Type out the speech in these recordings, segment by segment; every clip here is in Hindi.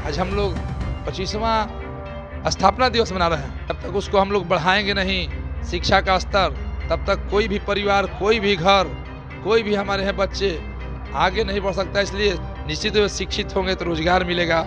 आज हम लोग 25वां स्थापना दिवस मना रहे हैं। तब तक उसको हम लोग बढ़ाएंगे नहीं शिक्षा का स्तर, तब तक कोई भी परिवार, कोई भी घर, कोई भी हमारे यहाँ बच्चे आगे नहीं बढ़ सकता। इसलिए निश्चित रूप से शिक्षित होंगे तो रोजगार मिलेगा।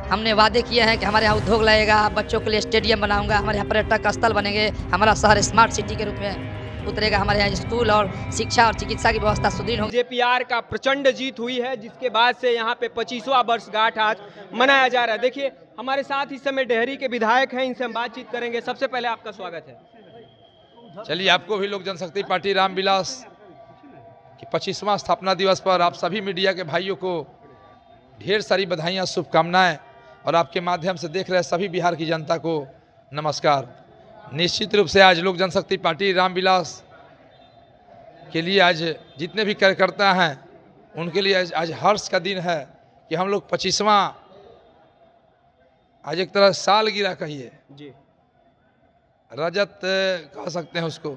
हमने वादे किए हैं कि हमारे यहाँ उद्योग लगेगा, बच्चों के लिए स्टेडियम बनाऊंगा, हमारे यहाँ पर्यटक स्थल बनेंगे, हमारा शहर स्मार्ट सिटी के रूप में उतरेगा, हमारे यहाँ स्कूल और शिक्षा और चिकित्सा की व्यवस्था सुदृढ़ होगी। जेपीआर का प्रचंड जीत हुई है, जिसके बाद से यहाँ पे 25वां वर्षगांठ आज मनाया जा रहा है। देखिए हमारे साथ इस समय डेहरी के विधायक हैं, इनसे हम बातचीत करेंगे। सबसे पहले आपका स्वागत है। चलिए, आपको भी लोक जनशक्ति पार्टी रामविलास की 25वां स्थापना दिवस पर आप सभी मीडिया के भाइयों को ढेर सारी बधाइयाँ, शुभकामनाएं, और आपके माध्यम से देख रहे सभी बिहार की जनता को नमस्कार। निश्चित रूप से आज लोक जनशक्ति पार्टी रामविलास के लिए आज जितने भी कार्यकर्ता हैं उनके लिए आज हर्ष का दिन है कि हम लोग 25वां, आज एक तरह सालगिरह कहिए जी, रजत कह सकते हैं उसको,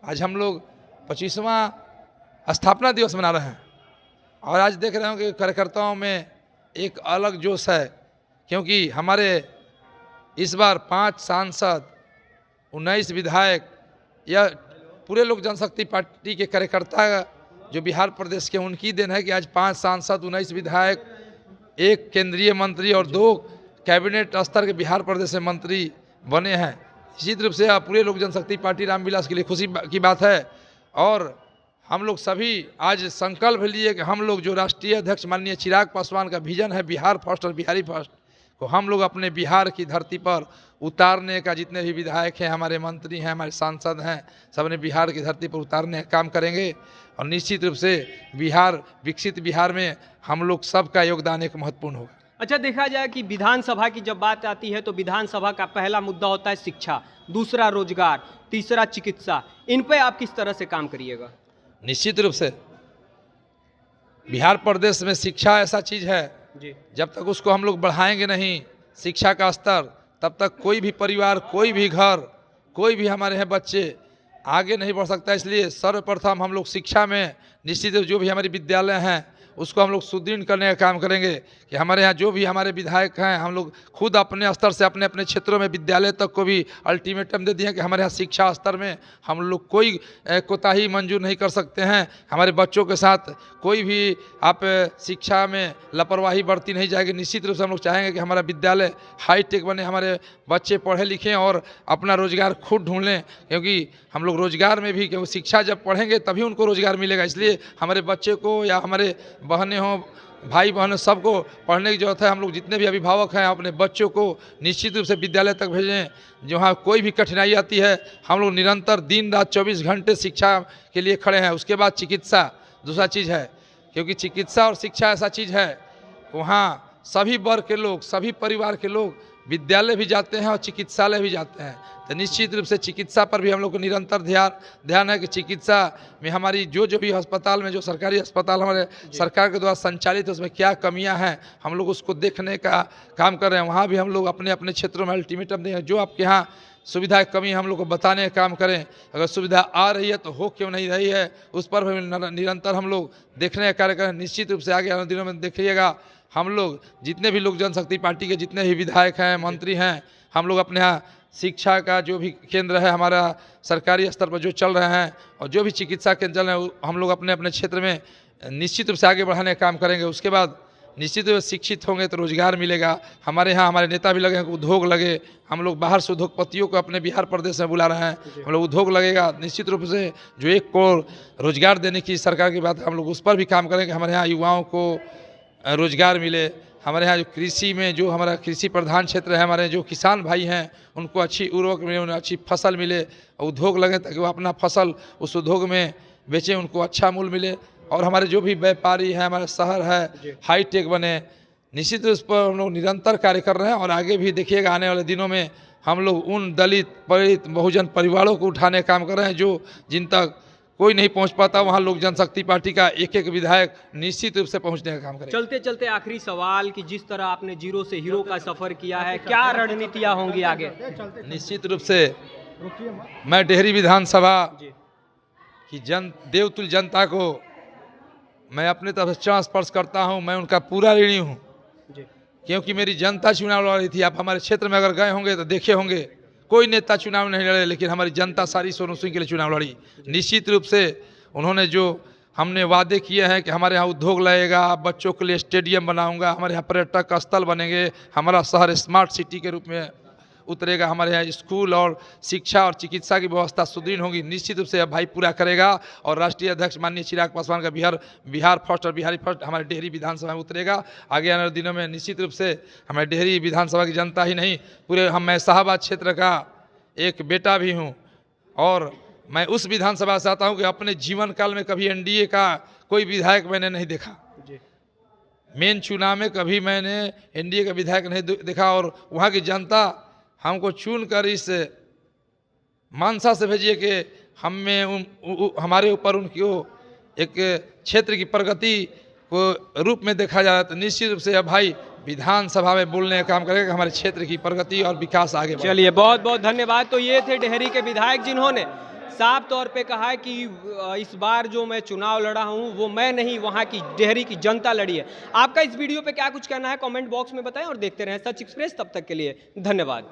आज हम लोग 25वां स्थापना दिवस मना रहे हैं। और आज देख रहे हो कि कार्यकर्ताओं में एक अलग जोश है, क्योंकि हमारे इस बार 5 सांसद, 19 विधायक, यह पूरे लोक जनशक्ति पार्टी के कार्यकर्ता जो बिहार प्रदेश के, उनकी देन है कि आज 5 सांसद, 19 विधायक, 1 केंद्रीय मंत्री और 2 कैबिनेट स्तर के बिहार प्रदेश से मंत्री बने हैं। निश्चित रूप से पूरे लोक जनशक्ति पार्टी रामविलास के लिए खुशी की बात है। और हम लोग सभी आज संकल्प लिए कि हम लोग जो राष्ट्रीय अध्यक्ष माननीय चिराग पासवान का विजन है बिहार फर्स्ट और बिहारी फर्स्ट को हम लोग अपने बिहार की धरती पर उतारने का, जितने भी विधायक हैं, हमारे मंत्री हैं, हमारे सांसद हैं, सबने बिहार की धरती पर उतारने का काम करेंगे। और निश्चित रूप से बिहार, विकसित बिहार में हम लोग सबका योगदान एक महत्वपूर्ण होगा। अच्छा, देखा जाए कि विधानसभा की जब बात आती है तो विधानसभा का पहला मुद्दा होता है शिक्षा, दूसरा रोजगार, तीसरा चिकित्सा। इन पे आप किस तरह से काम करिएगा? निश्चित रूप से बिहार प्रदेश में शिक्षा ऐसा चीज़ है जी, जब तक उसको हम लोग बढ़ाएंगे नहीं शिक्षा का स्तर, तब तक कोई भी परिवार, कोई भी घर, कोई भी हमारे यहाँ बच्चे आगे नहीं बढ़ सकता। इसलिए सर्वप्रथम हम लोग शिक्षा में निश्चित रूप जो भी हमारे विद्यालय हैं उसको हम लोग सुदृढ़ करने का काम करेंगे कि हमारे यहाँ जो भी हमारे विधायक हैं, हम लोग खुद अपने स्तर से अपने अपने क्षेत्रों में विद्यालय तक को भी अल्टीमेटम दे दिए कि हमारे यहाँ शिक्षा स्तर में हम लोग कोई कोताही मंजूर नहीं कर सकते हैं। हमारे बच्चों के साथ कोई भी आप शिक्षा में लापरवाही बरती नहीं जाएगी। निश्चित रूप से हम लोग चाहेंगे कि हमारा विद्यालय हाईटेक बने, हमारे बच्चे पढ़े लिखें और अपना रोजगार खुद ढूंढ लें, क्योंकि हम लोग रोजगार में भी, क्योंकि शिक्षा जब पढ़ेंगे तभी उनको रोजगार मिलेगा। इसलिए हमारे बच्चे को या हमारे बहनें हों, भाई बहन, सबको पढ़ने की जरूरत है। हम लोग जितने भी अभिभावक हैं अपने बच्चों को निश्चित रूप से विद्यालय तक भेजें। जहाँ कोई भी कठिनाई आती है हम लोग निरंतर दिन रात 24 घंटे शिक्षा के लिए खड़े हैं। उसके बाद चिकित्सा दूसरा चीज़ है, क्योंकि चिकित्सा और शिक्षा ऐसा चीज़ है वहाँ सभी वर्ग के लोग, सभी परिवार के लोग विद्यालय भी जाते हैं और चिकित्सालय भी जाते हैं। तो निश्चित रूप से चिकित्सा पर भी हम लोग को निरंतर ध्यान है कि चिकित्सा में हमारी जो भी अस्पताल में, जो सरकारी अस्पताल हमारे सरकार के द्वारा संचालित है, उसमें क्या कमियां हैं हम लोग उसको देखने का काम कर रहे हैं। वहाँ भी हम लोग अपने अपने क्षेत्रों में अल्टीमेटम दें, जो आपके यहाँ सुविधा की कमी हम लोग को बताने का काम करें। अगर सुविधा आ रही है तो हो क्यों नहीं रही है, उस पर भी निरंतर हम लोग देखने का कार्य करें। निश्चित रूप से आगे आने दिनों में देखिएगा हम लोग जितने भी लोक जनशक्ति पार्टी के जितने भी विधायक हैं, मंत्री हैं, हम लोग अपने यहाँ शिक्षा का जो भी केंद्र है हमारा सरकारी स्तर पर जो चल रहे हैं और जो भी चिकित्सा केंद्र चल रहे हैं हम लोग अपने अपने क्षेत्र में निश्चित रूप से आगे बढ़ाने का काम करेंगे। उसके बाद निश्चित रूप से शिक्षित होंगे तो रोजगार मिलेगा। हमारे यहाँ हमारे नेता भी लगे हैं, उद्योग लगे। हम लोग बाहर से उद्योगपतियों को अपने बिहार प्रदेश में बुला रहे हैं, हम लोग उद्योग लगेगा। निश्चित रूप से जो 1 करोड़ रोजगार देने की सरकार की बात है, हम लोग उस पर भी काम करेंगे। हमारे यहाँ युवाओं को रोजगार मिले। हमारे यहाँ जो कृषि में, जो हमारा कृषि प्रधान क्षेत्र है, हमारे जो किसान भाई हैं उनको अच्छी उर्वरक मिले, उन्हें अच्छी फसल मिले, उद्योग लगे ताकि वो अपना फसल उस उद्योग में बेचें, उनको अच्छा मूल्य मिले। और हमारे जो भी व्यापारी हैं, हमारा शहर है हाईटेक बने। निश्चित रूप पर हम लोग निरंतर कार्य कर रहे हैं और आगे भी देखिएगा आने वाले दिनों में हम लोग उन दलित, पीड़ित, बहुजन परिवारों को उठाने का काम कर रहे हैं जो जिन तक कोई नहीं पहुंच पाता। वहां लोक जनशक्ति पार्टी का एक एक विधायक निश्चित रूप से पहुंचने का काम करेगा। चलते चलते आखिरी सवाल कि जिस तरह आपने जीरो से हीरो का सफर किया है, क्या रणनीतियां होंगी आगे? निश्चित रूप से मैं डेहरी विधानसभा की देवतुल्य जनता को मैं अपने तरफ से चरण स्पर्श करता हूं। मैं उनका पूरा ऋणी हूं, क्योंकि मेरी जनता चुनाव लड़ रही थी। आप हमारे क्षेत्र में अगर गए होंगे तो देखे होंगे, कोई नेता चुनाव नहीं लड़े, लेकिन हमारी जनता सारी सोनू सिंह के लिए चुनाव लड़ी। निश्चित रूप से उन्होंने जो हमने वादे किए हैं कि हमारे यहाँ उद्योग लगेगा, बच्चों के लिए स्टेडियम बनाऊंगा, हमारे यहाँ पर्यटक स्थल बनेंगे, हमारा शहर स्मार्ट सिटी के रूप में उतरेगा, हमारे यहाँ स्कूल और शिक्षा और चिकित्सा की व्यवस्था सुदृढ़ होगी, निश्चित रूप से भाई पूरा करेगा। और राष्ट्रीय अध्यक्ष माननीय चिराग पासवान का बिहार फर्स्ट और बिहारी फर्स्ट हमारे डेहरी विधानसभा में उतरेगा। आगे आने वाले दिनों में निश्चित रूप से हमारे डेहरी विधानसभा की जनता ही नहीं, पूरे मैं शाहबाद क्षेत्र का एक बेटा भी हूँ और मैं उस विधानसभा से आता हूँ कि अपने जीवन काल में कभी एनडीए का कोई विधायक मैंने नहीं देखा। मेन चुनाव में कभी मैंने एनडीए का विधायक नहीं देखा और वहाँ की जनता हमको चुनकर इस मानसा से भेजिए कि हमारे ऊपर उनकी एक क्षेत्र की प्रगति को रूप में देखा जा रहा है। तो निश्चित रूप से अब भाई विधानसभा में बोलने का काम करेगा, हमारे क्षेत्र की प्रगति और विकास आगे बढ़े। चलिए, बहुत बहुत धन्यवाद। तो ये थे डेहरी के विधायक जिन्होंने साफ तौर पे कहा है कि इस बार जो मैं चुनाव लड़ा हूं वो मैं नहीं, वहां की डेहरी की जनता लड़ी है। आपका इस वीडियो पे क्या कुछ कहना है कमेंट बॉक्स में बताएं और देखते रहें सच एक्सप्रेस। तब तक के लिए धन्यवाद।